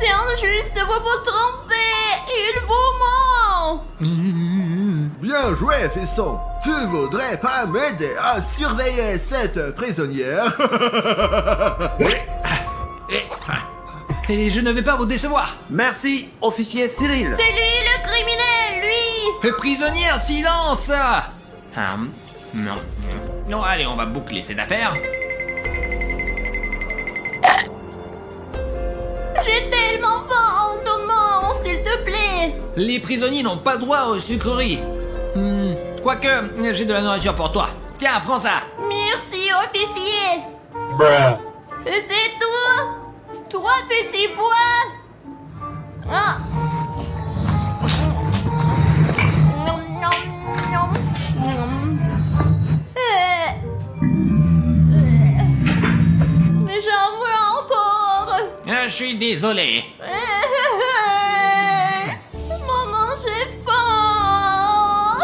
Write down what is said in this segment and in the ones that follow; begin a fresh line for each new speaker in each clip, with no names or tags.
C'est injuste, vous vous trompez. Il vous ment.
Bien joué, fiston. Tu voudrais pas m'aider à surveiller cette prisonnière?
Et je ne vais pas vous décevoir.
Merci, officier Cyril.
C'est lui le criminel, lui.
Prisonnière, silence. Non. Non, allez, on va boucler cette affaire.
J'ai tellement faim, donne-moi, s'il te plaît.
Les prisonniers n'ont pas droit aux sucreries. Quoique, j'ai de la nourriture pour toi. Tiens, prends ça.
Merci, officier. C'est tout. 3 petits pois. Ah. Nom, nom, nom. Mais j'en veux encore.
Je suis désolé.
Maman, j'ai faim.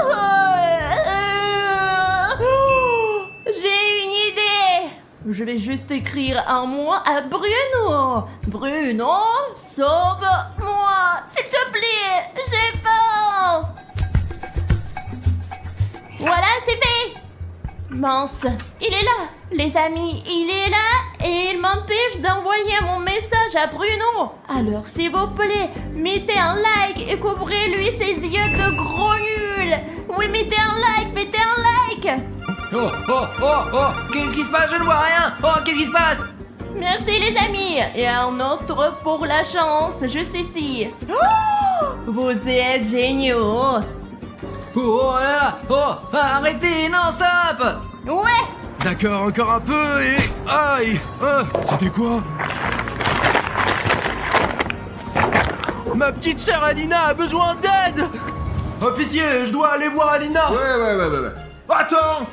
J'ai une idée. Je vais juste écrire un mot à Bruno. Bruno, sauve-moi. S'il te plaît, j'ai faim. Voilà, c'est fait. Mince, il est là. Les amis, il est là et il m'empêche d'envoyer mon message à Bruno. Alors, s'il vous plaît, mettez un like et couvrez-lui ses yeux de gros nuls. Oui, mettez un like.
Oh, qu'est-ce qui se passe? Je ne vois rien. Oh, qu'est-ce qui se passe?
Merci les amis. Et un autre pour la chance, juste ici. Oh, vous êtes géniaux.
Oh là là. Oh, arrêtez, non, stop.
Ouais.
D'accord, encore un peu et... Aïe. C'était quoi? Ma petite sœur Alina a besoin d'aide. Officier, je dois aller voir Alina.
Ouais. Attends!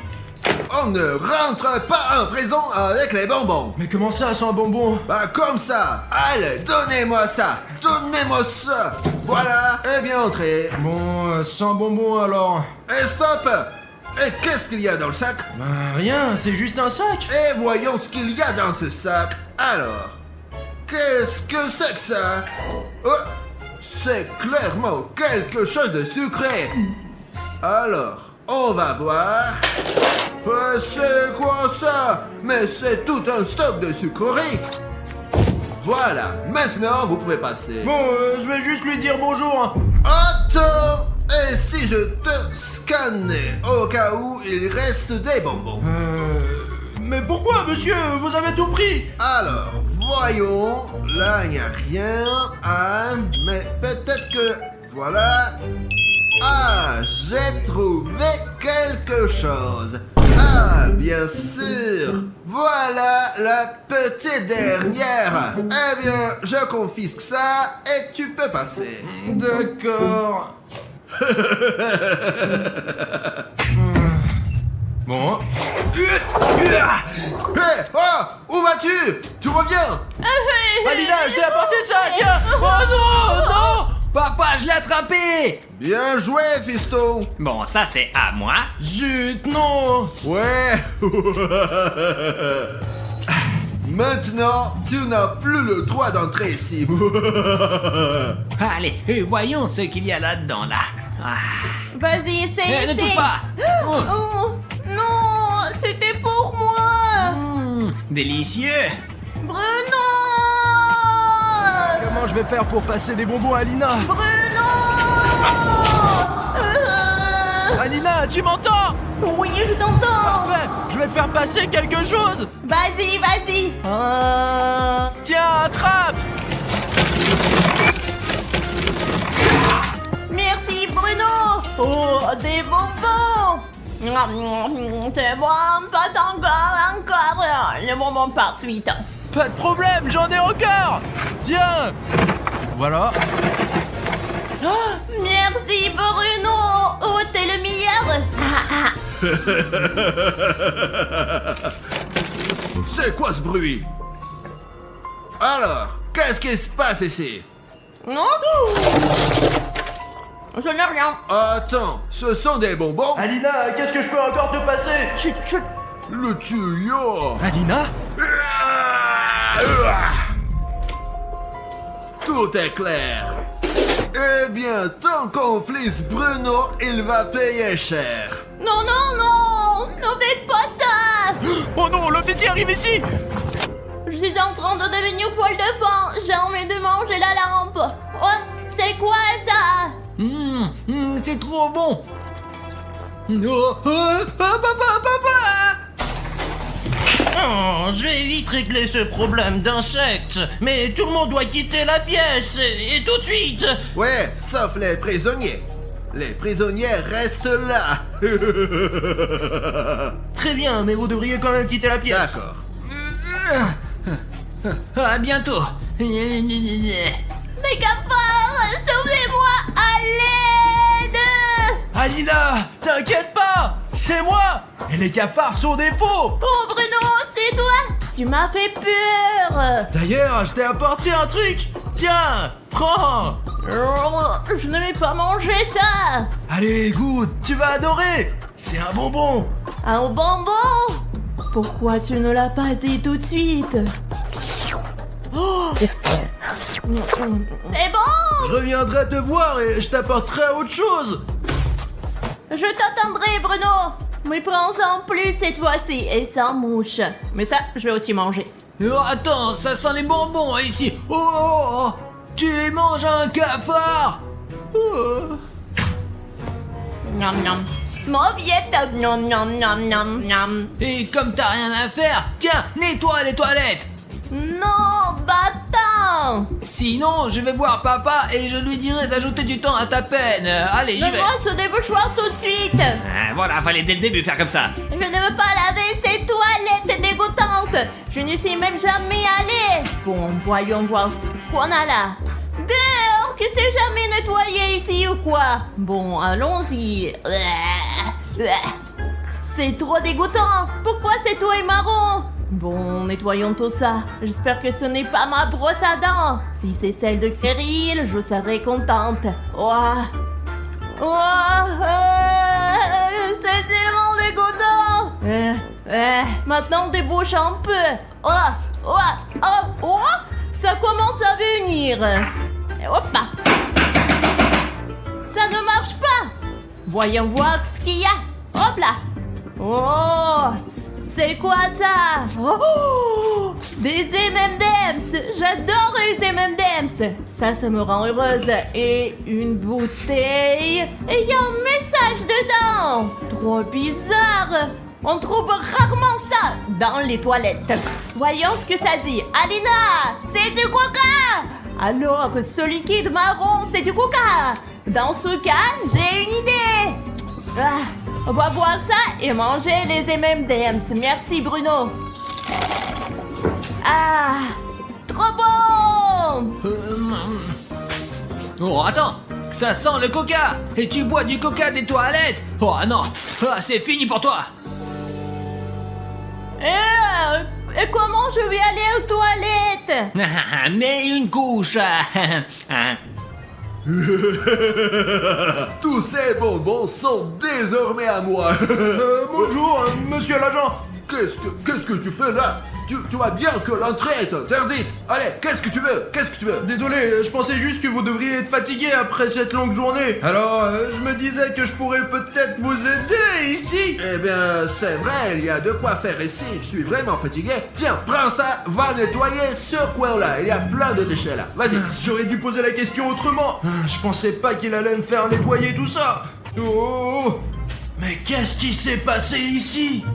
On ne rentre pas en prison avec les bonbons.
Mais comment ça, sans bonbon?
Bah comme ça. Allez, donnez-moi ça. Voilà, et bien entré.
Bon, sans bonbon alors.
Et stop! Et qu'est-ce qu'il y a dans le sac?
Bah rien, c'est juste un sac.
Et voyons ce qu'il y a dans ce sac. Alors, qu'est-ce que c'est que ça? Oh, c'est clairement quelque chose de sucré. Alors, on va voir. C'est quoi ça? Mais c'est tout un stock de sucreries. Voilà, maintenant vous pouvez passer.
Bon, je vais juste lui dire bonjour.
Attends! Et si je te scannais au cas où il reste des bonbons?
Mais pourquoi, monsieur? Vous avez tout pris.
Alors, voyons. Là, il n'y a rien. Ah, mais peut-être que... Voilà. Ah, j'ai trouvé quelque chose. Ah, bien sûr. Voilà la petite dernière. Eh bien, je confisque ça et tu peux passer.
D'accord. Bon.
Hé, oh, où vas-tu? Tu reviens?
Alina, je t'ai apporté ça, tiens. Oh non.
Papa, je l'ai attrapé.
Bien joué, fiston.
Bon, ça c'est à moi.
Zut, non.
Ouais. Maintenant, tu n'as plus le droit d'entrer ici.
Allez, voyons ce qu'il y a là-dedans, là.
Vas-y, essaye.
Ne touche pas.
Oh, non, c'était pour moi.
Délicieux.
Bruno.
Comment je vais faire pour passer des bonbons à Alina?
Bruno.
Alina, tu m'entends?
Oui, je t'entends.
Parfait, je vais te faire passer quelque chose.
Vas-y.
Tiens, attrape.
Merci, Bruno. Oh, des bonbons. C'est bon, pas encore. Le bonbon parfait.
Pas de problème, j'en ai encore. Tiens. Voilà.
Oh, merci, Bruno. Oh, t'es le meilleur.
C'est quoi ce bruit? Alors, qu'est-ce qui se passe ici?
Non. Je n'ai rien.
Attends, ce sont des bonbons?
Alina, qu'est-ce que je peux encore te passer?
Chut.
Le tuyau!
Alina?
Tout tout est clair. Eh bien, ton complice Bruno, il va payer cher.
Non, non, non! Ne faites pas ça!
Oh non, l'officier arrive ici!
Je suis en train de devenir folle de faim. J'ai envie de manger la lampe. Oh, c'est quoi ça?
C'est trop bon. Oh, papa!
Oh, je vais vite régler ce problème d'insectes. Mais tout le monde doit quitter la pièce, et tout de suite.
Ouais, sauf les prisonniers. Les prisonniers restent là.
Très bien, mais vous devriez quand même quitter la pièce.
D'accord.
À bientôt.
Mes cafards, sauvez-moi! À l'aide!
Alina, t'inquiète pas, c'est moi. Et les cafards sont des faux.
Oh Bruno, c'est toi! Tu m'as fait peur!
D'ailleurs, je t'ai apporté un truc. Tiens, prends.
Oh, je ne vais pas manger ça!
Allez, goûte, tu vas adorer. C'est un bonbon.
Un bonbon? Pourquoi tu ne l'as pas dit tout de suite? Oh. C'est bon!
Je reviendrai te voir et je t'apporterai autre chose.
Je t'attendrai, Bruno! Mais prends-en plus cette fois-ci et sans mouche. Mais ça, je vais aussi manger.
Oh, attends, ça sent les bonbons ici. Oh, tu manges un cafard. Oh.
Miam miam. Mauviette, miam miam miam miam miam.
Et comme t'as rien à faire, tiens, nettoie les toilettes.
Non, bâtard!
Sinon, je vais voir papa et je lui dirai d'ajouter du temps à ta peine. Allez, j'y vais.
Donne-moi ce débouchoir tout de suite!
Voilà, fallait dès le début faire comme ça.
Je ne veux pas laver ces toilettes dégoûtantes! Je ne suis même jamais allée! Bon, voyons voir ce qu'on a là. Beurre, que c'est jamais nettoyé ici ou quoi? Bon, allons-y. C'est trop dégoûtant! Pourquoi cette eau est marron? Bon, nettoyons tout ça. J'espère que ce n'est pas ma brosse à dents. Si c'est celle de Cyril, je serai contente. Ouah. Ouah. C'est tellement dégoûtant. Maintenant, débouche un peu. Ouah. Ouah. Oh. Ouah. Ça commence à venir. Hop là. Ça ne marche pas. Voyons voir ce qu'il y a. Hop là. Oh. C'est quoi ça? Oh, des M&M's. J'adore les M&M's. Ça me rend heureuse. Et une bouteille. Et il y a un message dedans. Trop bizarre. On trouve rarement ça dans les toilettes. Voyons ce que ça dit. Alina, c'est du coca. Alors, ce liquide marron, c'est du coca. Dans ce cas, j'ai une idée. On va boire ça et manger les M&M's. Merci Bruno. Ah, trop bon.
Oh, attends, ça sent le coca. Et tu bois du coca des toilettes. Oh non, c'est fini pour toi.
Et comment je vais aller aux toilettes?
Mets une couche.
Tous ces bonbons sont désormais à moi.
Bonjour, monsieur l'agent.
Qu'est-ce que tu fais là? Tu vois bien que l'entrée est interdite. Allez, qu'est-ce que tu veux?
Désolé, je pensais juste que vous devriez être fatigué après cette longue journée. Alors, je me disais que je pourrais peut-être vous aider ici.
Eh bien, c'est vrai, il y a de quoi faire ici. Je suis vraiment fatigué. Tiens, prends ça, va nettoyer ce coin-là. Il y a plein de déchets là. Vas-y.
J'aurais dû poser la question autrement. Je pensais pas qu'il allait me faire nettoyer tout ça. Oh, mais qu'est-ce qui s'est passé ici?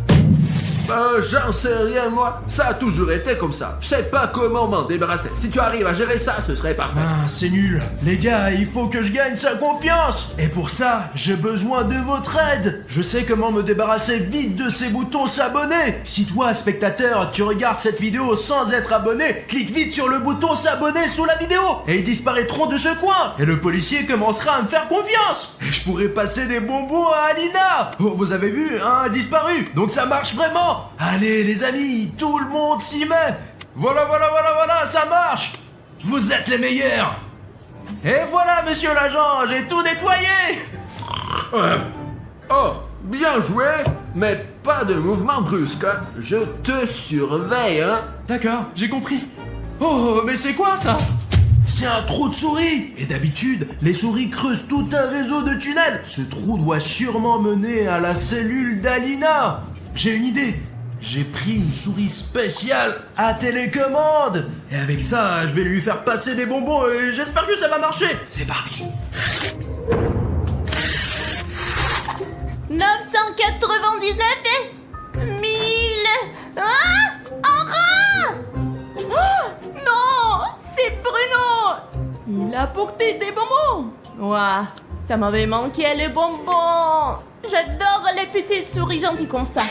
J'en sais rien moi, ça a toujours été comme ça. Je sais pas comment m'en débarrasser. Si tu arrives à gérer ça, ce serait parfait.
Ah, c'est nul. Les gars, il faut que je gagne sa confiance. Et pour ça, j'ai besoin de votre aide. Je sais comment me débarrasser vite de ces boutons s'abonner. Si toi, spectateur, tu regardes cette vidéo sans être abonné, clique vite sur le bouton s'abonner sous la vidéo et ils disparaîtront de ce coin. Et le policier commencera à me faire confiance. Et je pourrai passer des bonbons à Alina. Oh, vous avez vu, un a disparu. Donc ça marche vraiment. Allez les amis, tout le monde s'y met. Voilà, ça marche. Vous êtes les meilleurs. Et voilà, monsieur l'agent, j'ai tout nettoyé.
Oh, bien joué, mais pas de mouvement brusque, hein. Je te surveille, hein.
D'accord, j'ai compris. Oh, mais c'est quoi ça? C'est un trou de souris. Et d'habitude, les souris creusent tout un réseau de tunnels. Ce trou doit sûrement mener à la cellule d'Alina. J'ai une idée. J'ai pris une souris spéciale à télécommande. Et avec ça, je vais lui faire passer des bonbons et j'espère que ça va marcher. C'est parti.
999 et 1000. Ah, un rat. Oh, non, c'est Bruno. Il a porté des bonbons. Ouah, ça m'avait manqué les bonbons. J'adore les petites souris gentilles comme ça.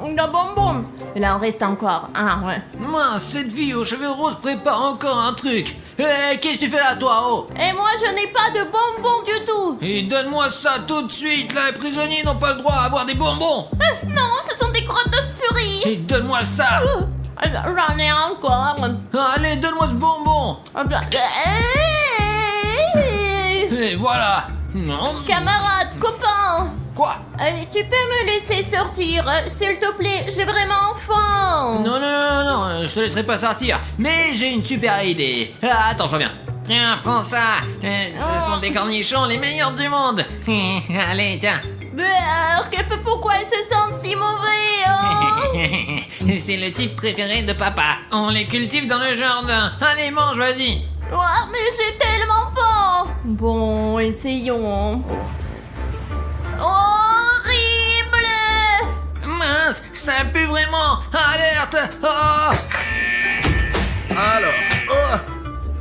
Le bonbon. Et là, on reste encore. Ah, ouais.
Mince, cette fille aux cheveux roses prépare encore un truc. Qu'est-ce que tu fais là, toi, oh?
Et moi, je n'ai pas de bonbons du tout.
Et donne-moi ça tout de suite. Là, les prisonniers n'ont pas le droit à avoir des bonbons.
Non, ce sont des crottes de souris.
Et donne-moi ça.
J'en ai encore.
Allez, donne-moi ce bonbon. Et voilà. Non.
Camarade, copain.
Quoi?
Tu peux me laisser sortir, s'il te plaît, j'ai vraiment faim.
Non, je te laisserai pas sortir. Mais j'ai une super idée. Ah, attends, je reviens. Tiens, prends ça. Ce sont des cornichons les meilleurs du monde. Allez, tiens.
Pourquoi ils se sentent si mauvais, oh?
C'est le type préféré de papa. On les cultive dans le jardin. Allez, mange, vas-y.
Oh, mais j'ai tellement faim. Bon, essayons. Horrible.
Mince, ça pue vraiment. Alerte. Oh.
Alors,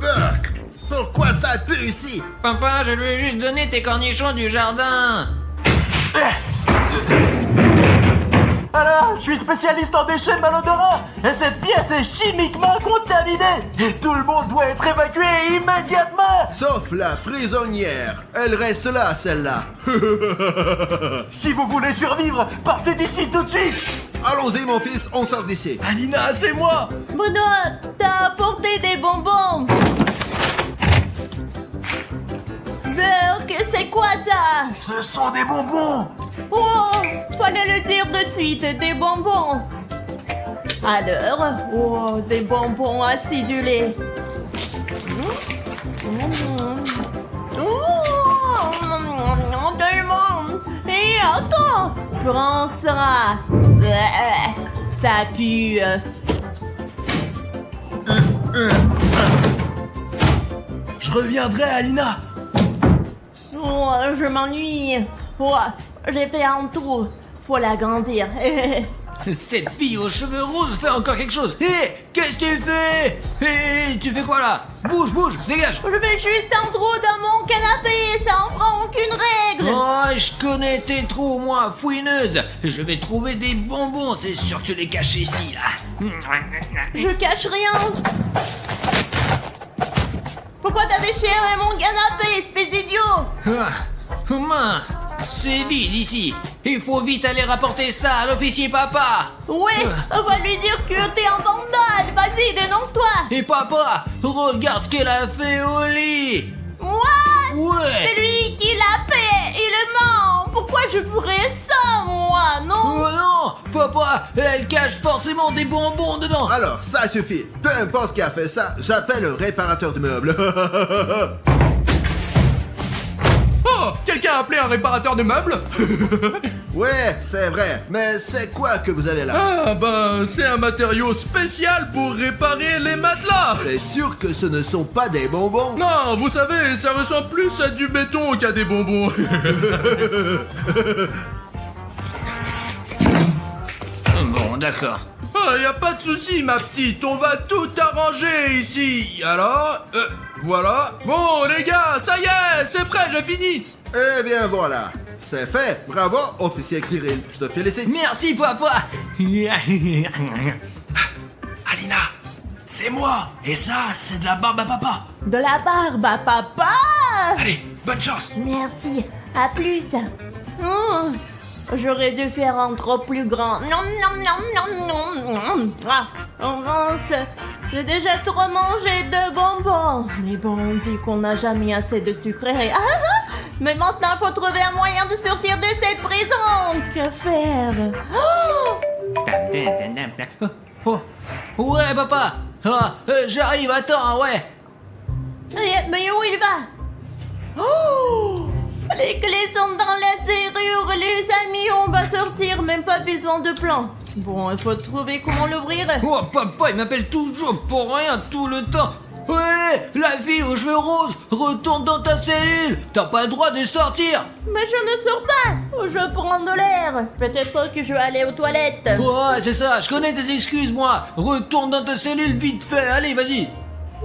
Burk, pourquoi ça pue ici?
Papa, je lui ai juste donné tes cornichons du jardin.
Alors, je suis spécialiste en déchets malodorants et cette pièce est chimiquement contaminée et tout le monde doit être évacué immédiatement.
Sauf la prisonnière. Elle reste là, celle-là.
Si vous voulez survivre, partez d'ici tout de suite.
Allons-y, mon fils, on sort d'ici.
Alina, c'est moi.
Bruno, t'as apporté des bonbons. Burk, c'est quoi ça?
Ce sont des bonbons.
Oh, fallait le dire de suite, des bonbons. Alors, oh, des bonbons acidulés. Tellement. Et attends, prends ça. Ça pue.
Je reviendrai, Alina.
Oh, je m'ennuie. Oh, j'ai fait un tour. Faut l'agrandir.
Cette fille aux cheveux roses fait encore quelque chose. Hé, qu'est-ce que tu fais? Hé, tu fais quoi là? Bouge, dégage.
Je fais juste un trou dans mon canapé, ça en fera aucune règle.
Oh, je connais tes trous, moi, fouineuse. Je vais trouver des bonbons, c'est sûr que tu les caches ici, là.
Je cache rien. Pourquoi t'as déchiré mon canapé, espèce d'idiot?
Ah, mince, c'est vide ici. Il faut vite aller rapporter ça à l'officier papa.
Ouais, on va lui dire que t'es un vandale. Vas-y, dénonce-toi.
Et papa, regarde ce qu'elle a fait au lit.
What?
Ouais.
C'est lui qui l'a fait. Il ment. Pourquoi je ferais ça, moi? Non.
Oh non, papa, elle cache forcément des bonbons dedans.
Alors, ça suffit. Peu importe qui a fait ça, j'appelle le réparateur de meubles.
Oh, quelqu'un a appelé un réparateur de meubles?
Ouais, c'est vrai. Mais c'est quoi que vous avez là?
Ah, bah, c'est un matériau spécial pour réparer les matelas.
C'est sûr que ce ne sont pas des bonbons.
Non, vous savez, ça ressemble plus à du béton qu'à des bonbons.
Bon, d'accord.
Ah, y a pas de souci, ma petite, on va tout arranger ici. Alors, voilà. Bon, les gars, ça y est, c'est prêt, j'ai fini.
Eh bien voilà, c'est fait. Bravo, officier Cyril. Je te félicite.
Merci, papa.
Alina, c'est moi. Et ça, c'est de la barbe à papa.
De la barbe à papa.
Allez, bonne chance.
Merci. À plus. Oh, j'aurais dû faire un trop plus grand. Non, non, non, non, non. Ah, avance. J'ai déjà trop mangé de bonbons. Mais bon, on dit qu'on n'a jamais assez de sucreries. Ah, ah, mais maintenant, il faut trouver un moyen de sortir de cette prison. Que faire? Oh,
Oh, ouais, papa. Ah, j'arrive, attends, ouais.
Mais où il va? Oh! Les clés sont dans la serrure, les amis, on va sortir, même pas besoin de plan. Bon, il faut trouver comment l'ouvrir.
Oh, papa, il m'appelle toujours pour rien tout le temps. Ouais, la fille aux cheveux roses, retourne dans ta cellule. T'as pas le droit de sortir.
Mais je ne sors pas, je prends de l'air. Peut-être que je vais aller aux toilettes.
Ouais, c'est ça, je connais tes excuses, moi. Retourne dans ta cellule vite fait, allez, vas-y.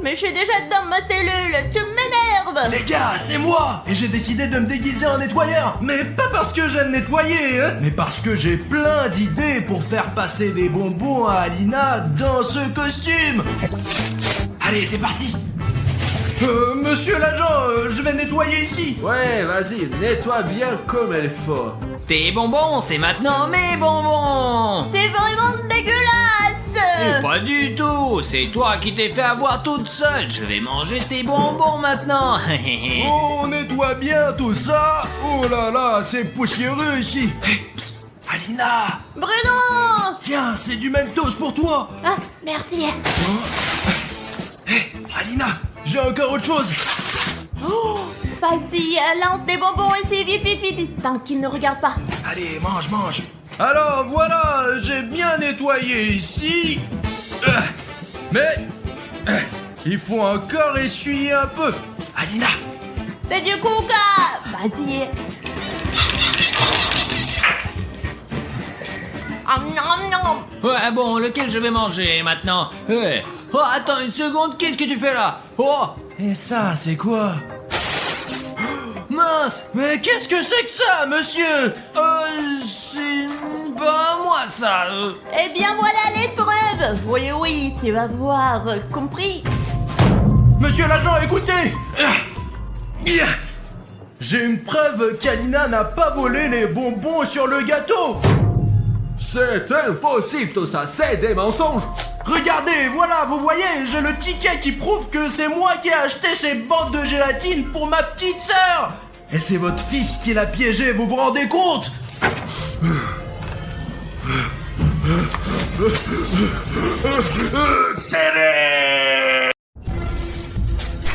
Mais je suis déjà dans ma cellule, tu m'énerves.
Les gars, c'est moi. Et j'ai décidé de me déguiser en nettoyeur. Mais pas parce que j'aime nettoyer, hein, mais parce que j'ai plein d'idées pour faire passer des bonbons à Alina dans ce costume. Allez, c'est parti. Monsieur l'agent, je vais nettoyer ici.
Ouais, vas-y, nettoie bien comme il faut.
Tes bonbons, c'est maintenant mes bonbons.
C'est vraiment dégueulasse.
Pas du tout, c'est toi qui t'es fait avoir toute seule. Je vais manger tes bonbons maintenant.
On nettoie bien tout ça. Oh là là, c'est poussiéreux ici. Hey, psst, Alina.
Bruno.
Tiens, c'est du Mentos pour toi.
Ah, merci.
Hey, Alina, j'ai encore autre chose.
Oh, vas-y, lance des bonbons ici, vite, vite, vite, tant qu'il ne regarde pas.
Allez, mange, mange. Alors voilà, j'ai bien nettoyé ici. Mais il faut encore essuyer un peu. Alina.
C'est du coca. Vas-y.
Ouais, bon, lequel je vais manger maintenant? Hey. Oh, attends une seconde, qu'est-ce que tu fais là? Oh,
Et ça, c'est quoi?
mince.
Mais qu'est-ce que c'est que ça, monsieur?
C'est pas moi ça.
Eh bien, voilà l'épreuve. Oui, oui, tu vas voir, compris?
Monsieur l'agent, écoutez. J'ai une preuve qu'Alina n'a pas volé les bonbons sur le gâteau.
C'est impossible tout ça, c'est des mensonges.
Regardez, voilà, vous voyez, j'ai le ticket qui prouve que c'est moi qui ai acheté ces bandes de gélatine pour ma petite sœur. Et c'est votre fils qui l'a piégé, vous vous rendez compte?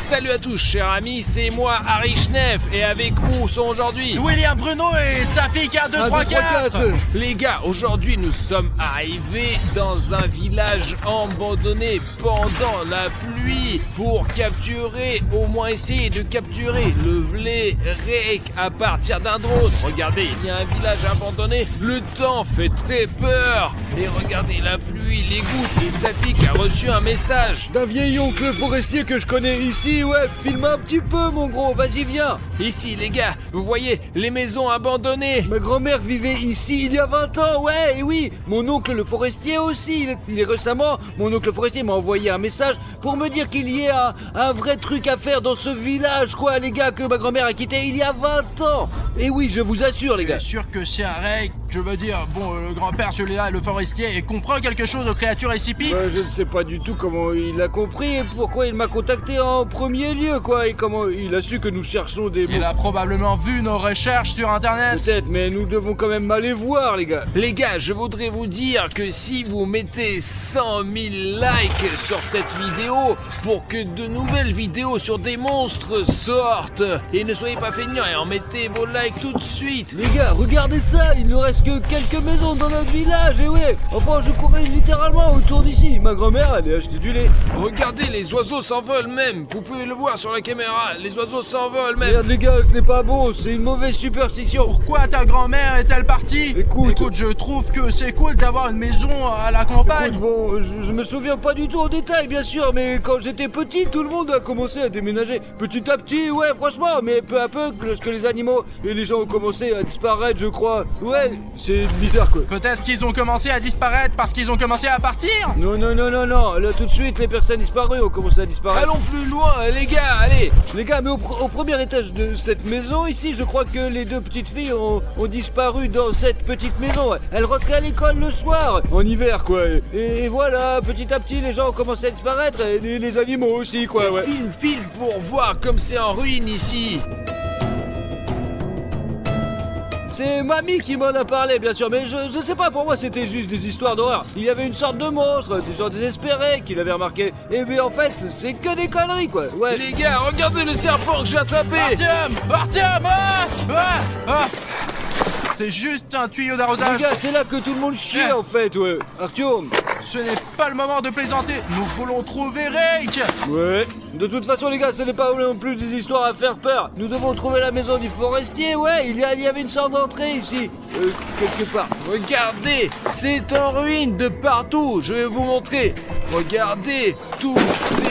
Salut à tous chers amis, c'est moi Harry Schneff et avec vous sont aujourd'hui
William Bruno et sa fille qui a 2, 3, 4.
Les gars, aujourd'hui nous sommes arrivés dans un village abandonné pendant la pluie pour capturer, au moins essayer de capturer le Vlerek à partir d'un drone. Regardez, il y a un village abandonné, le temps fait très peur. Et regardez la pluie, les gouttes, et sa fille qui a reçu un message.
D'un vieil oncle forestier que je connais ici, ouais, filme un petit peu mon gros, vas-y viens.
Ici les gars, vous voyez les maisons abandonnées.
Ma grand-mère vivait ici il y a 20 ans, ouais, et oui, mon oncle le forestier aussi, il est récemment, mon oncle forestier m'a envoyé un message pour me dire qu'il y a un vrai truc à faire dans ce village, quoi, les gars, que ma grand-mère a quitté il y a 20 ans. Et oui, je vous assure les gars.
Bien sûr que c'est un règle, je veux dire, bon, le grand-père, celui-là, le forestier, et comprend quelque chose aux créatures SCP.
Je ne sais pas du tout comment il a compris et pourquoi il m'a contacté en premier lieu, quoi, et comment il a su que nous cherchons des
Il a probablement vu nos recherches sur internet.
Peut-être, mais nous devons quand même aller voir, les gars.
Les gars, je voudrais vous dire que si vous mettez 100 000 likes sur cette vidéo pour que de nouvelles vidéos sur des monstres sortent, et ne soyez pas feignants et en mettez vos likes tout de suite.
Les gars, regardez ça, il ne reste que quelques maisons dans notre village, et ouais, enfin je courais littéralement autour d'ici. Ma grand-mère allait acheter du lait.
Regardez, les oiseaux s'envolent même. Vous pouvez le voir sur la caméra, les oiseaux s'envolent même.
Merde les gars, ce n'est pas bon, c'est une mauvaise superstition.
Pourquoi ta grand-mère est-elle partie?
Écoute,
je trouve que c'est cool d'avoir une maison à la campagne.
Écoute, bon, je me souviens pas du tout en détail, bien sûr, mais quand j'étais petit, tout le monde a commencé à déménager. Petit à petit, ouais, franchement, mais peu à peu, lorsque les animaux et les gens ont commencé à disparaître, je crois. Ouais, c'est bizarre, quoi.
Peut-être qu'ils ont commencé à disparaître parce qu'ils ont commencé à partir.
Non, là tout de suite, les personnes disparues ont commencé à disparaître.
Allons plus loin, les gars, allez.
Les gars, mais au premier étage de cette maison ici, je crois que les deux petites filles ont disparu dans cette petite maison. Ouais. Elles rentraient à l'école le soir, en hiver quoi. Et voilà, petit à petit, les gens ont commencé à disparaître, et les animaux aussi quoi. Ouais.
File pour voir comme c'est en ruine ici.
c'est mamie qui m'en a parlé, bien sûr, mais je sais pas, pour moi c'était juste des histoires d'horreur. Il y avait une sorte de monstre, des gens désespérés qui l'avaient remarqué. Et bien en fait, c'est que des conneries, quoi. Ouais.
Les gars, regardez le serpent que j'ai attrapé.
Artyom, c'est juste un tuyau
Les
d'arrosage.
gars, c'est là que tout le monde chie, en fait, ouais. Artyom.
Ce n'est pas le moment de plaisanter. Nous voulons trouver Rake.
Ouais. De toute façon, les gars, ce n'est pas non plus des histoires à faire peur. Nous devons trouver la maison du forestier, ouais. Il y avait une sorte d'entrée ici, quelque part.
Regardez, c'est en ruine de partout. Je vais vous montrer. Regardez, tout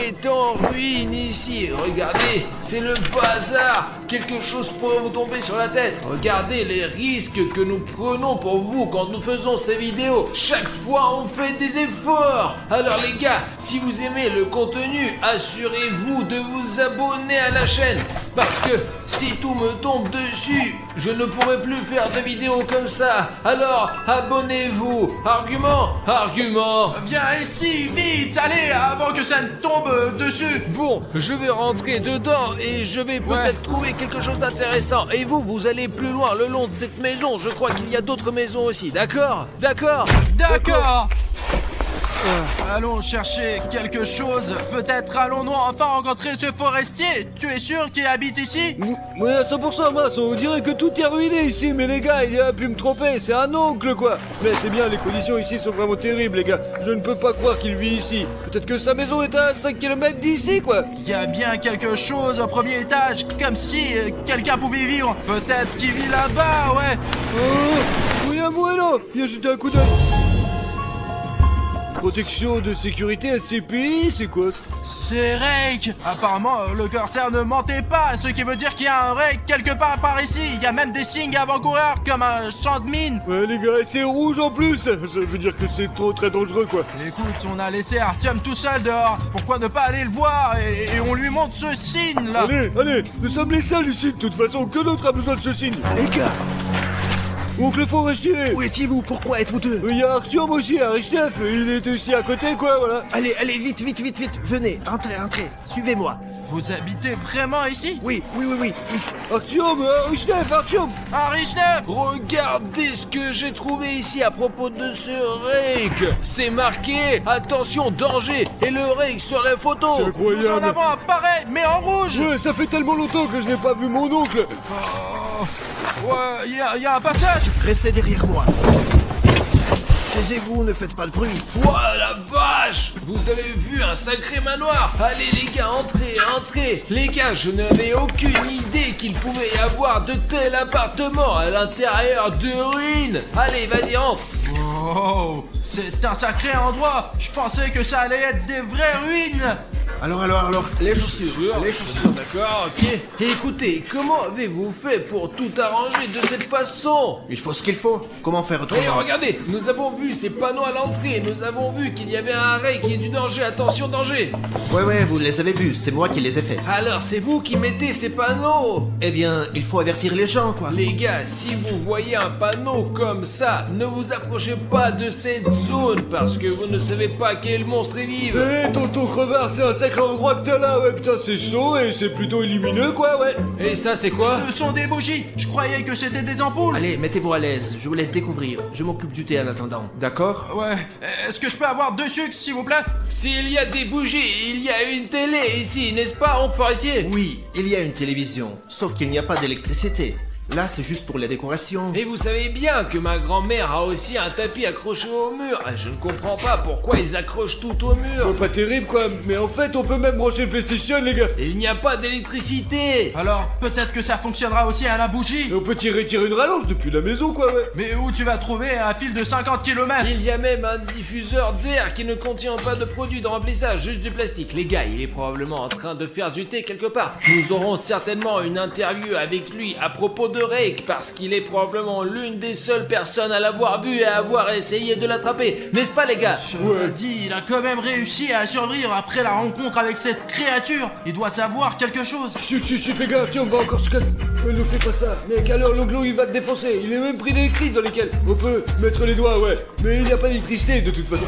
est en ruine ici. Regardez, c'est le bazar. Quelque chose pourrait vous tomber sur la tête. Regardez les risques que nous prenons pour vous quand nous faisons ces vidéos. Chaque fois, on fait des efforts. Alors les gars, si vous aimez le contenu, assurez-vous de vous abonner à la chaîne. Parce que si tout me tombe dessus, je ne pourrai plus faire de vidéos comme ça. Alors, abonnez-vous. Argument.
Viens ici, vite, allez, avant que ça ne tombe dessus.
Bon, je vais rentrer dedans et je vais peut-être trouver quelque chose d'intéressant. Et vous allez plus loin le long de cette maison. Je crois qu'il y a d'autres maisons aussi, d'accord?
D'accord. Allons chercher quelque chose. Peut-être allons-nous enfin rencontrer ce forestier. Tu es sûr qu'il habite ici?
Ouais, à 100%, mince, on dirait que tout est ruiné ici, mais les gars, il a pu me tromper, c'est un oncle, quoi. Mais c'est bien, les conditions ici sont vraiment terribles, les gars. Je ne peux pas croire qu'il vit ici. Peut-être que sa maison est à 5 km d'ici, quoi.
Il y a bien quelque chose au premier étage, comme si quelqu'un pouvait vivre. Peut-être qu'il vit là-bas, ouais.
Oh, oui, bueno, viens jeter un coup d'œil. Protection de sécurité SCPI, c'est quoi?
C'est Rake. Apparemment, le corsaire ne mentait pas, ce qui veut dire qu'il y a un Rake quelque part par ici. Il y a même des signes avant-coureurs, comme un champ de mine.
Ouais, les gars, c'est rouge en plus. Ça veut dire que c'est très dangereux, quoi.
Écoute, on a laissé Artyom tout seul dehors. Pourquoi ne pas aller le voir et on lui montre ce signe, là?
Allez, nous sommes les seuls ici. De toute façon, que d'autre a besoin de ce signe?
Les gars,
Oncle Forestier.
où étiez-vous? Pourquoi êtes-vous deux?
Il y a Artyom aussi, Arichnef, il est aussi à côté, quoi, voilà.
Allez, vite. Venez, entrez. Suivez-moi.
Vous habitez vraiment ici?
Oui.
Artyom, Arichnef.
Arichnef!
Regardez ce que j'ai trouvé ici à propos de ce rake. C'est marqué attention danger et le rake sur la photo.
C'est
Nous en
incroyable.
avons un pareil, mais en rouge!
Ouais, ça fait tellement longtemps que je n'ai pas vu mon oncle.
Ouais, il y a un passage!
Restez derrière moi. Taisez-vous, ne faites pas de bruit.
Ouah la vache! Vous avez vu un sacré manoir? Allez les gars, entrez! Les gars, je n'avais aucune idée qu'il pouvait y avoir de tels appartements à l'intérieur de ruines! Allez, vas-y, entre!
Oh, c'est un sacré endroit! Je pensais que ça allait être des vraies ruines!
Alors, les chaussures.
D'accord, ok. Et écoutez, comment avez-vous fait pour tout arranger de cette façon?
Il faut ce qu'il faut. Comment faire
Et
autrement?
regardez, nous avons vu ces panneaux à l'entrée, nous avons vu qu'il y avait un rake qui est du danger, attention danger!
Ouais, vous les avez vus, c'est moi qui les ai faits.
Alors c'est vous qui mettez ces panneaux!
Eh bien, il faut avertir les gens, quoi.
Les gars, si vous voyez un panneau comme ça, ne vous approchez pas de cette zone parce que vous ne savez pas quel monstre y vive.
Eh, tonton crevard, c'est un sacré endroit que t'as là, ouais, putain, c'est chaud et c'est plutôt lumineux, quoi, ouais.
Et ça, c'est quoi?
Ce sont des bougies! Je croyais que c'était des ampoules!
Allez, mettez-vous à l'aise, je vous laisse découvrir. Je m'occupe du thé en attendant. D'accord?
Ouais, est-ce que je peux avoir 2 sucres, s'il vous plaît?
S'il y a des bougies, il y a une télé ici, n'est-ce pas, oncle forestier?
Oui, il y a une télévision, sauf qu'il n'y a pas d'électricité. Là, c'est juste pour la décoration.
Et vous savez bien que ma grand-mère a aussi un tapis accroché au mur. Ah, je ne comprends pas pourquoi ils accrochent tout au mur.
Pas terrible, quoi, mais en fait, on peut même brancher le PlayStation, les gars.
Et il n'y a pas d'électricité.
Alors, peut-être que ça fonctionnera aussi à la bougie!
Et on peut tirer une rallonge depuis la maison, quoi, ouais.
Mais où tu vas trouver un fil de 50 km?
Il y a même un diffuseur d'air qui ne contient pas de produit de remplissage, juste du plastique. Les gars, il est probablement en train de faire du thé quelque part. Nous aurons certainement une interview avec lui à propos de Rake, parce qu'il est probablement l'une des seules personnes à l'avoir vu et à avoir essayé de l'attraper. N'est-ce pas, les gars?
Je dis, il a quand même réussi à survivre après la rencontre avec cette créature. Il doit savoir quelque chose.
Chut, fais gaffe, tiens, on va encore se casser. Ne nous fais pas ça, mec, alors l'onglo il va te défoncer. Il est même pris des crises dans lesquelles on peut mettre les doigts, ouais. Mais il n'y a pas d'électricité de toute façon.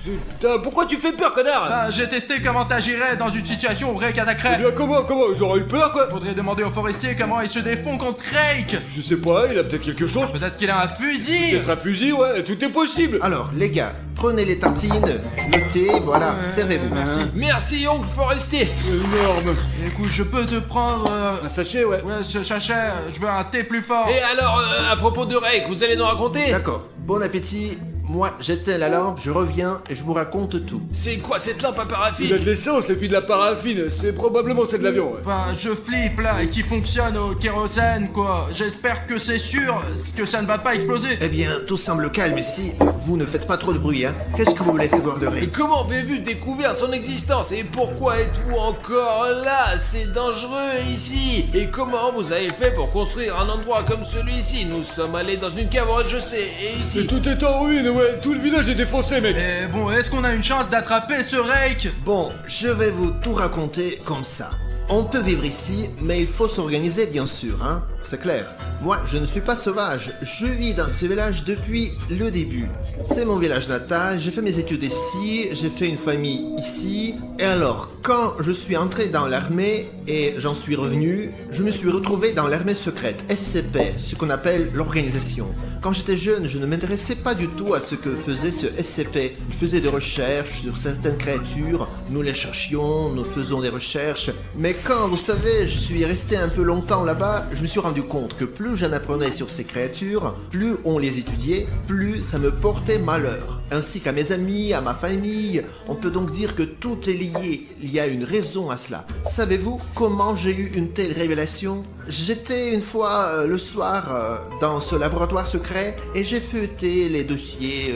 Putain, pourquoi tu fais peur, connard?
Ben, j'ai testé comment t'agirais dans une situation où Rake
Eh
attaquerait.
bien, comment? J'aurais eu peur, quoi.
Faudrait demander au forestier comment il se défend contre Rake.
Je sais pas, il a peut-être quelque chose.
Peut-être qu'il a un fusil.
Peut-être un fusil, ouais, tout est possible.
Alors, les gars, prenez les tartines, le thé, voilà, servez-vous.
Merci, oncle Forestier.
Énorme.
Écoute, je peux te prendre...
Un sachet, ouais.
Ouais, ce sachet, je veux un thé plus fort.
Et alors, à propos de Rake, vous allez nous raconter?
D'accord, bon appétit. Moi, j'éteins la lampe, je reviens et je vous raconte tout.
C'est quoi cette lampe à
Il a
paraffine?
de l'essence et puis de la paraffine. C'est probablement celle de l'avion, ouais.
Enfin, je flippe là, et qui fonctionne au kérosène, quoi. J'espère que c'est sûr, que ça ne va pas exploser.
Eh bien, tout semble calme ici. Vous ne faites pas trop de bruit, hein. Qu'est-ce que vous voulez savoir de
Et
Rake?
comment avez-vous découvert son existence? Et pourquoi êtes-vous encore là? C'est dangereux ici. Et comment vous avez fait pour construire un endroit comme celui-ci? Nous sommes allés dans une cave au rez-de-chaussée. Et
Mais
ici...
tout est en ruine, ouais. Tout le village est défoncé, mec.
Et bon, est-ce qu'on a une chance d'attraper ce Rake?
Bon, je vais vous tout raconter comme ça. On peut vivre ici, mais il faut s'organiser bien sûr, hein. C'est clair. Moi, je ne suis pas sauvage. Je vis dans ce village depuis le début. C'est mon village natal, j'ai fait mes études ici, j'ai fait une famille ici. Et alors, quand je suis entré dans l'armée et j'en suis revenu, je me suis retrouvé dans l'armée secrète, SCP, ce qu'on appelle l'organisation. Quand j'étais jeune, je ne m'intéressais pas du tout à ce que faisait ce SCP. Il faisait des recherches sur certaines créatures, nous les cherchions, nous faisons des recherches. Mais quand, vous savez, je suis resté un peu longtemps là-bas, je me suis rendu compte que plus j'en apprenais sur ces créatures, plus on les étudiait, plus ça me portait malheur. Ainsi qu'à mes amis, à ma famille. On peut donc dire que tout est lié. Il y a une raison à cela. Savez-vous comment j'ai eu une telle révélation? J'étais une fois le soir dans ce laboratoire secret et j'ai feuilleté les dossiers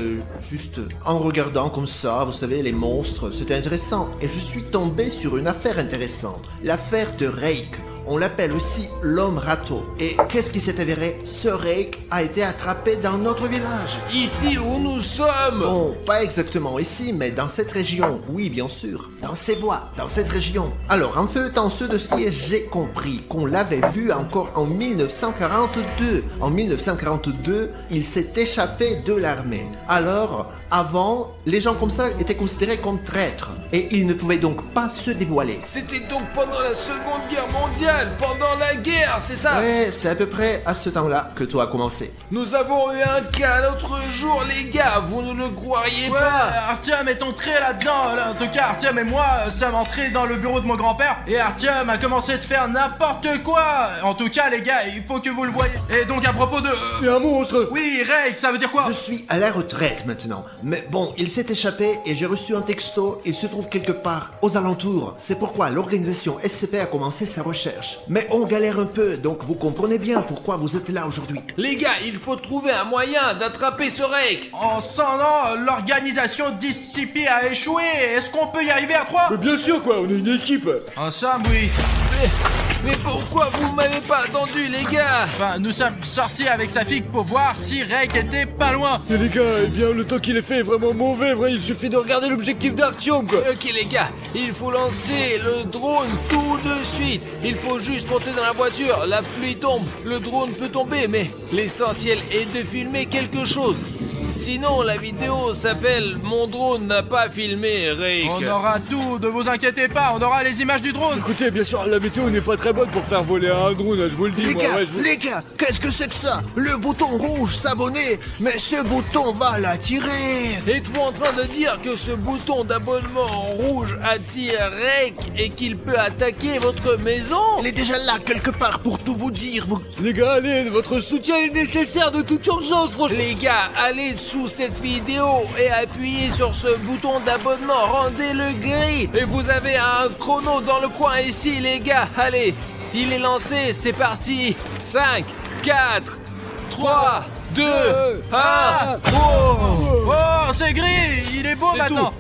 juste en regardant comme ça, vous savez, les monstres, c'était intéressant. Et je suis tombé sur une affaire intéressante, l'affaire de Rake. On l'appelle aussi l'homme râteau. Et qu'est-ce qui s'est avéré? Ce Rake a été attrapé dans notre village.
Ici où nous sommes.
Bon, pas exactement ici, mais dans cette région. Oui, bien sûr. Dans ces bois, dans cette région. Alors, en feuilletant ce dossier, j'ai compris qu'on l'avait vu encore en 1942. En 1942, il s'est échappé de l'armée. Alors, avant, les gens comme ça étaient considérés comme traîtres. Et ils ne pouvaient donc pas se dévoiler.
C'était donc pendant la Seconde Guerre mondiale, pendant la guerre, c'est ça?
Ouais, c'est à peu près à ce temps-là que tout a commencé.
Nous avons eu un cas l'autre jour, les gars, vous ne le croiriez
Ouais,
pas?
Artyom est entré là-dedans. Là, en tout cas, Artyom et moi sommes entrés dans le bureau de mon grand-père et Artyom a commencé de faire n'importe quoi. En tout cas, les gars, il faut que vous le voyez. Et donc, à propos de...
Il y a un monstre.
Oui, Rake, ça veut dire quoi?
Je suis à la retraite maintenant. Mais bon, il s'est échappé et j'ai reçu un texto. Il se trouve quelque part aux alentours. C'est pourquoi l'organisation SCP a commencé sa recherche. Mais on galère un peu, donc vous comprenez bien pourquoi vous êtes là aujourd'hui.
Les gars, il faut trouver un moyen d'attraper ce Rake.
En 100 ans, l'organisation d'SCP a échoué. Est-ce qu'on peut y arriver à 3?
Mais bien sûr, quoi, on est une équipe.
En somme, oui.
Mais pourquoi vous m'avez pas attendu, les gars?
Enfin, nous sommes sortis avec sa fille pour voir si Rake était pas loin.
Et les gars, eh bien, le temps qu'il est fait est vraiment mauvais, vrai. Il suffit de regarder l'objectif d'Artyom, quoi.
Ok les gars, il faut lancer le drone tout de suite. Il faut juste monter dans la voiture, la pluie tombe, le drone peut tomber, mais l'essentiel est de filmer quelque chose. Sinon, la vidéo s'appelle « Mon drone n'a pas filmé Rake ».
On aura tout, ne vous inquiétez pas, on aura les images du drone.
Écoutez, bien sûr, la météo n'est pas très bonne pour faire voler un drone, je vous le dis,
Les
moi,
gars,
ouais,
les gars, qu'est-ce que c'est que ça? Le bouton rouge, s'abonner. Mais ce bouton va l'attirer.
Êtes-vous en train de dire que ce bouton d'abonnement rouge attire Rake et qu'il peut attaquer votre maison?
Il est déjà là quelque part pour tout vous dire.
Les gars, allez, votre soutien est nécessaire de toute urgence, franchement.
Les gars, allez sous cette vidéo et appuyez sur ce bouton d'abonnement, rendez-le gris. Et vous avez un chrono dans le coin ici, les gars. Allez, il est lancé, c'est parti. 5, 4, 3, 2, 1.
Oh, c'est gris, il est beau
C'est
maintenant.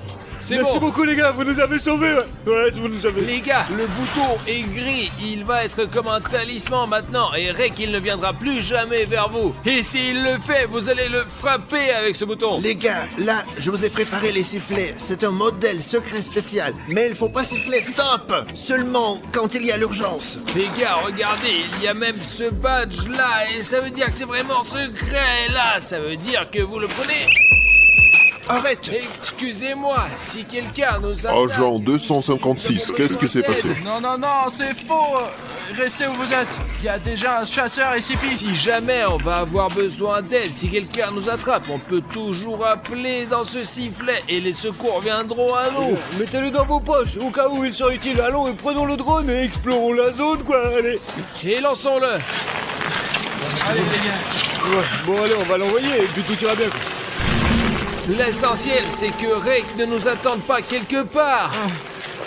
C'est
Merci
bon.
beaucoup les gars, vous nous avez sauvés. Ouais, vous nous avez.
Les gars, le bouton est gris, il va être comme un talisman maintenant et Rek il ne viendra plus jamais vers vous. Et s'il le fait, vous allez le frapper avec ce bouton.
Les gars, là, je vous ai préparé les sifflets. C'est un modèle secret spécial. Mais il faut pas siffler stop seulement quand il y a l'urgence.
Les gars, regardez, il y a même ce badge là et ça veut dire que c'est vraiment secret là. Ça veut dire que vous le prenez.
Arrête!
Excusez-moi, si quelqu'un nous attaque...
Agent 256, qu'est-ce qui s'est passé?
Non, non, non, c'est faux. Restez où vous êtes. Il y a déjà un chasseur ici.
Si jamais on va avoir besoin d'aide, si quelqu'un nous attrape, on peut toujours appeler dans ce sifflet et les secours viendront à nous.
Mettez-le dans vos poches, au cas où il sera utile. Allons et prenons le drone et explorons la zone, quoi. Allez.
Et lançons-le.
Allez, les gars.
Ouais, bon, allez, on va l'envoyer et puis tout ira bien.
L'essentiel, c'est que Rek ne nous attende pas quelque part.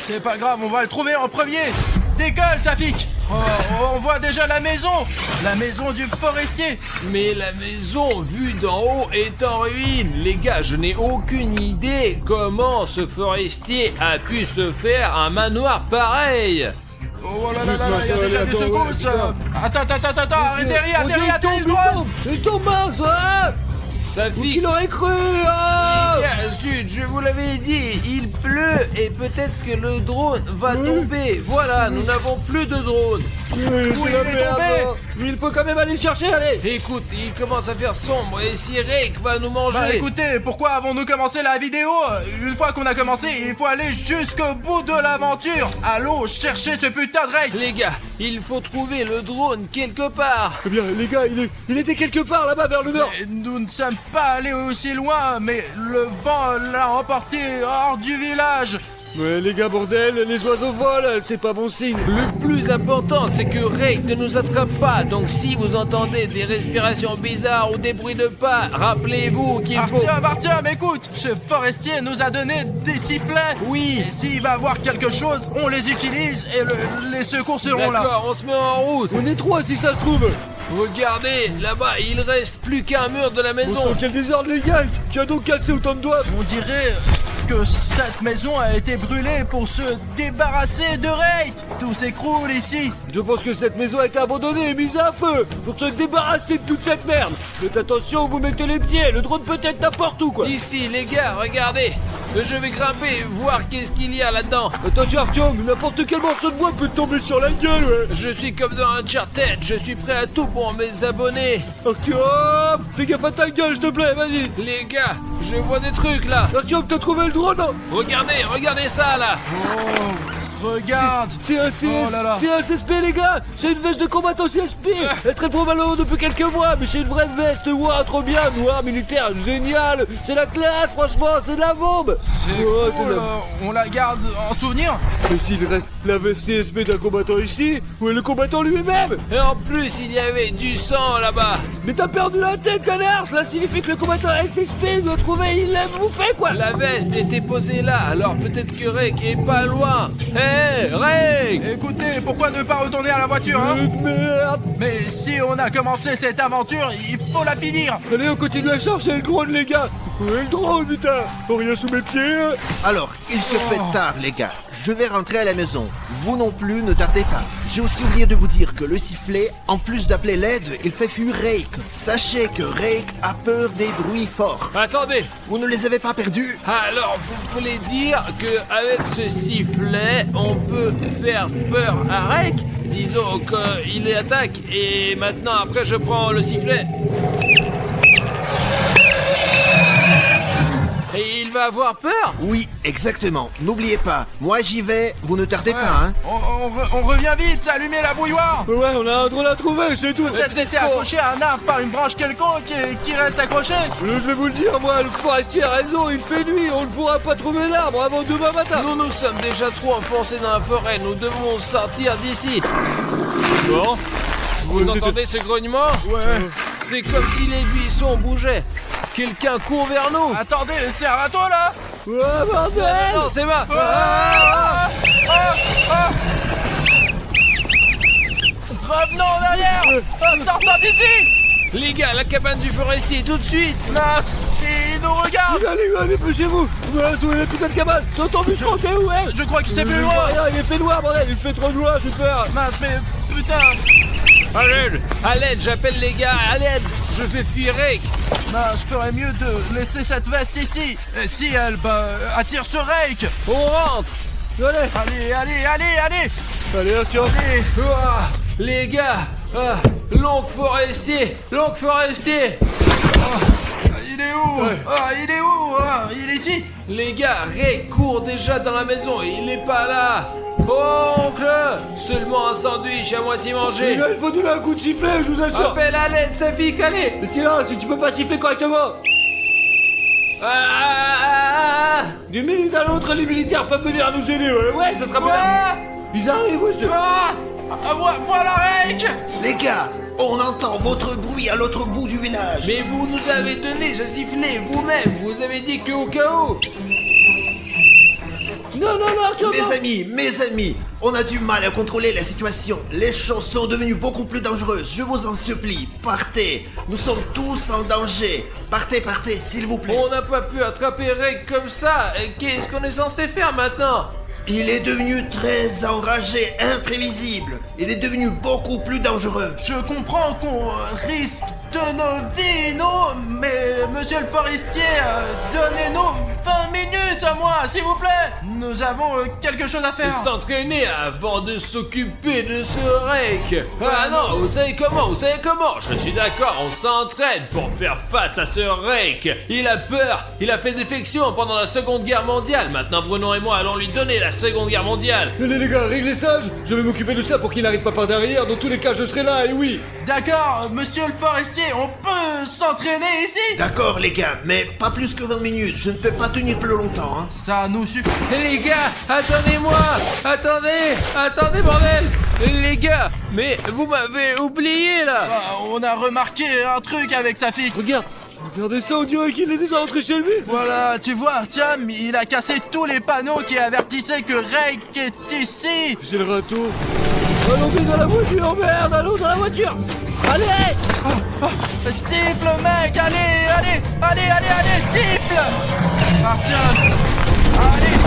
C'est pas grave, on va le trouver en premier. Décolle, Safik. Oh, on voit déjà la maison du forestier.
Mais la maison, vue d'en haut, est en ruine. Les gars, je n'ai aucune idée comment ce forestier a pu se faire un manoir pareil.
Oh là là là là, il y a déjà des secousses. Attends, arrêtez, le drone.
Il tombe mince, hein.
Safik,
Qui l'aurait cru, hein.
zut, je vous l'avais dit, il pleut et peut-être que le drone va tomber. Voilà, nous n'avons plus de drone.
Oui, c'est la merde, hein. Mais il peut quand même aller le chercher, allez.
Écoute, il commence à faire sombre et si Rek va nous manger...
Bah écoutez, pourquoi avons-nous commencé la vidéo? Une fois qu'on a commencé, il faut aller jusqu'au bout de l'aventure. Allons chercher ce putain de Rek.
Les gars, il faut trouver le drone quelque part.
Eh bien, les gars, il était quelque part là-bas vers le nord.
Nous ne sommes pas allés aussi loin, mais le vent l'a emporté hors du village.
Ouais, les gars, bordel, les oiseaux volent, c'est pas bon signe.
Le plus important, c'est que Rek ne nous attrape pas. Donc si vous entendez des respirations bizarres ou des bruits de pas, rappelez-vous qu'il faut...
Artyom, écoute, ce forestier nous a donné des sifflets.
Oui.
Et s'il va voir quelque chose, on les utilise et les secours seront là.
D'accord, on se met en route.
On est trois si ça se trouve.
Regardez, là-bas, il reste plus qu'un mur de la maison.
Oh, quel désordre, les gars. Qui a donc cassé autant de doigts?
On dirait que cette maison a été brûlée pour se débarrasser de Rek. Tout s'écroule ici.
Je pense que cette maison a été abandonnée et mise à feu pour se débarrasser de toute cette merde. Faites attention où vous mettez les pieds, le drone peut être n'importe où, quoi.
Ici, les gars, regardez. Je vais grimper, voir qu'est-ce qu'il y a là-dedans.
Attention, Artyom, n'importe quel morceau de bois peut te tomber sur la gueule, ouais.
Je suis comme dans Uncharted, je suis prêt à tout pour mes abonnés.
Artyom, fais gaffe à ta gueule, s'il te plaît, vas-y.
Les gars, je vois des trucs là.
Artyom, t'as trouvé le drone, hein?
Regardez ça là.
Regarde.
C'est un
Oh là là.
C'est un CSP, les gars. C'est une veste de combattant CSP. Elle traîne probablement depuis quelques mois, mais c'est une vraie veste. Ouah, trop bien, noir, militaire, génial. C'est la classe, franchement, c'est de la bombe.
C'est
Oh,
cool, on la garde en souvenir.
Mais s'il reste la veste CSP d'un combattant ici, où est le combattant lui-même?
Et en plus, il y avait du sang là-bas.
Mais t'as perdu la tête, connard. Cela signifie que le combattant SSP doit trouver, il l'a bouffé, quoi.
La veste était posée là, alors peut-être que Rek est pas loin. Hé, Rek!
Écoutez, pourquoi ne pas retourner à la voiture, hein?
Merde.
Mais si on a commencé cette aventure, il faut la finir.
Allez, on continue à chercher le drone, les gars. Où est le drone, putain? Oh, rien sous mes pieds, hein.
Alors, il se fait tard, les gars. Je vais rentrer à la maison. Vous non plus, ne tardez pas. J'ai aussi oublié de vous dire que le sifflet, en plus d'appeler l'aide, il fait fuir Rek. Sachez que Rek a peur des bruits forts.
Attendez,
Vous ne les avez pas perdus?
alors vous voulez dire que avec ce sifflet, on peut faire peur à Rek? Disons qu'il attaque et maintenant après je prends le sifflet. Et il va avoir peur?
Oui, exactement. N'oubliez pas, moi j'y vais, vous ne tardez pas, hein.
On revient vite, allumez la bouilloire.
Ouais, on a un drone à trouver, c'est tout.
Peut-être laisser accrocher à un arbre par une branche quelconque qui reste accroché.
Je vais vous le dire, moi, le forestier a raison, il fait nuit, on ne pourra pas trouver l'arbre avant demain matin.
Nous sommes déjà trop enfoncés dans la forêt, nous devons sortir d'ici. Bon, vous entendez ce grognement?
Ouais.
C'est comme si les buissons bougeaient. Quelqu'un court vers nous.
Attendez, c'est un râteau là.
Ouais, bordel.
Non, c'est moi.
Revenons en arrière. Sortons d'ici.
Les gars, la cabane du forestier, tout de suite.
Mince, il nous regarde.
Les gars, dépêchez-vous. Voilà, où est la putain de cabane? T'entends bûcheron, t'es où, hein?
Je crois que c'est plus
Je
loin.
vois rien, il fait noir, bordel, il fait trop noir, j'ai peur.
Mince, mais putain.
À l'aide, j'appelle les gars, à l'aide. Je fais fuir Rake.
Bah, je ferais mieux de laisser cette veste ici. Et si elle, attire ce Rake.
On rentre.
Allez.
Allez, tiens.
Allez.
Ouah, les gars, l'oncle forestier.
Il est où? Il est où? Il est ici.
Les gars, Ray court déjà dans la maison, il est pas là. Oncle, seulement un sandwich à moitié mangé.
Les gars, il faut donner un coup de sifflet, je vous assure.
Appelle à l'aide, Safik, allez.
Mais silence, si tu peux pas siffler correctement. D'une minute à l'autre, les militaires peuvent venir nous aider. Ouais, ça sera bien. Ils arrivent, ouais, je te...
Voilà Rake.
Les gars, on entend votre bruit à l'autre bout du village.
Mais vous nous avez donné ce sifflet vous-même, vous avez dit que au cas où.
Non, tu vois.
Mes amis, on a du mal à contrôler la situation. Les choses sont devenues beaucoup plus dangereuses. Je vous en supplie, partez. Nous sommes tous en danger. Partez, s'il vous plaît.
On n'a pas pu attraper Ray comme ça. Qu'est-ce qu'on est censé faire maintenant?
Il est devenu très enragé, imprévisible. Il est devenu beaucoup plus dangereux.
Je comprends qu'on risque de nos vies, non? Mais monsieur le forestier, donnez-nous 20 minutes à moi, s'il vous plaît. Nous avons quelque chose à faire.
S'entraîner avant de s'occuper de ce Rake. Ah non, vous savez comment? Je suis d'accord, on s'entraîne pour faire face à ce Rake. Il a peur, il a fait défection pendant la Seconde Guerre mondiale. Maintenant Bruno et moi allons lui donner la Seconde Guerre mondiale.
Allez les gars, réglez ça. Je vais m'occuper de ça pour qu'il n'arrive pas par derrière. Dans tous les cas, je serai là, et oui.
D'accord, monsieur le forestier, on peut s'entraîner ici?
D'accord les gars, mais pas plus que 20 minutes. Je ne peux pas tenir plus longtemps. Hein.
Ça nous suffit.
Les gars, attendez-moi. Attendez bordel. Les gars, mais vous m'avez oublié là.
On a remarqué un truc avec sa fille.
Regardez ça, on dirait qu'il est déjà rentré chez lui.
Voilà, tu vois, tiens, il a cassé tous les panneaux qui avertissaient que Rake est ici.
C'est le râteau. Allons dans la voiture, merde, allons dans la voiture. Allez.
Siffle mec, allez, siffle. Partir. Allez,